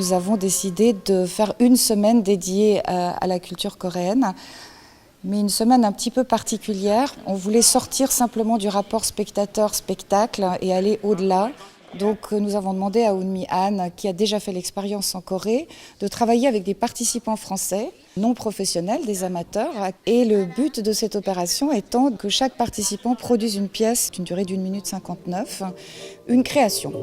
nous avons décidé de faire une semaine dédiée à la culture coréenne, mais une semaine un petit peu particulière. On voulait sortir simplement du rapport spectateur-spectacle et aller au-delà. Donc nous avons demandé à Eunmi Han, qui a déjà fait l'expérience en Corée, de travailler avec des participants français, non professionnels, des amateurs. Et le but de cette opération étant que chaque participant produise une pièce d'une durée d'1 minute 59, une création.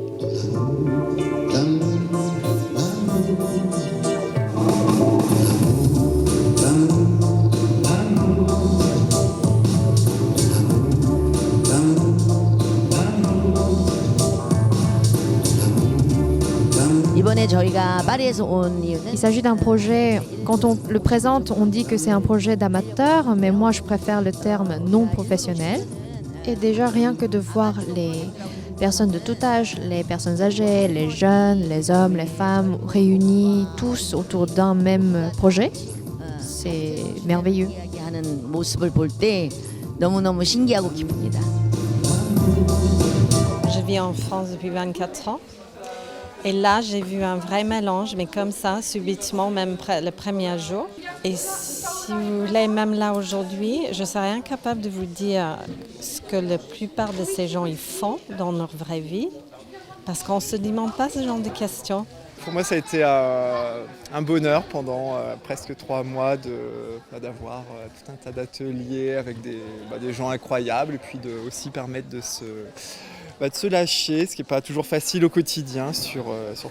Il s'agit d'un projet, quand on le présente, on dit que c'est un projet d'amateur, mais moi je préfère le terme non professionnel. Et déjà rien que de voir les personnes de tout âge, les personnes âgées, les jeunes, les hommes, les femmes, réunis tous autour d'un même projet, c'est merveilleux. Je vis en France depuis 24 ans. Et là, j'ai vu un vrai mélange, mais comme ça, subitement, même le premier jour. Et si vous voulez, même là aujourd'hui, je serais incapable de vous dire ce que la plupart de ces gens ils font dans leur vraie vie, parce qu'on ne se demande pas ce genre de questions. Pour moi, ça a été un bonheur pendant presque 3 mois d'avoir tout un tas d'ateliers avec des gens incroyables et puis de aussi permettre de se lâcher, ce qui n'est pas toujours facile au quotidien sur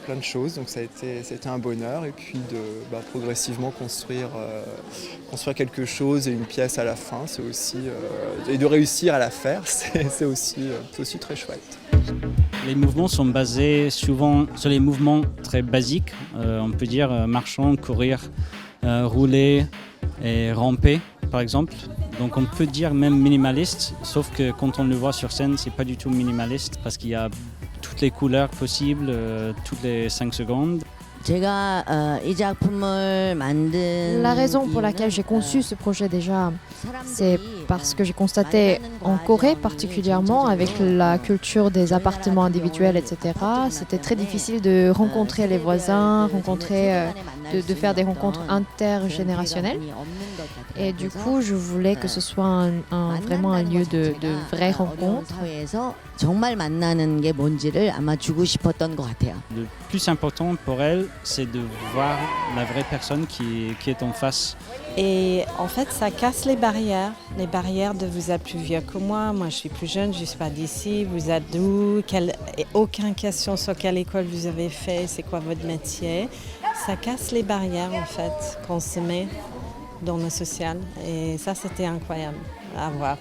plein de choses. Donc ça a été un bonheur et puis de progressivement construire quelque chose et une pièce à la fin, c'est aussi, et de réussir à la faire, c'est aussi très chouette. Les mouvements sont basés souvent sur les mouvements très basiques, on peut dire marchant, courir, rouler et ramper par exemple. Donc on peut dire même minimaliste, sauf que quand on le voit sur scène, c'est pas du tout minimaliste parce qu'il y a toutes les couleurs possibles, toutes les 5 secondes. La raison pour laquelle j'ai conçu ce projet déjà, c'est parce que j'ai constaté en Corée particulièrement avec la culture des appartements individuels, etc. C'était très difficile de rencontrer les voisins, de faire des rencontres intergénérationnelles. Et du coup, je voulais que ce soit vraiment un lieu de vraies rencontres. Le plus important pour elle, c'est de voir la vraie personne qui est en face. Et en fait, ça casse les barrières de vous êtes plus vieux que moi je suis plus jeune, je ne suis pas d'ici, vous êtes d'où, aucune question sur quelle école vous avez fait, c'est quoi votre métier. Ça casse les barrières en fait qu'on se met dans le social et ça c'était incroyable à voir.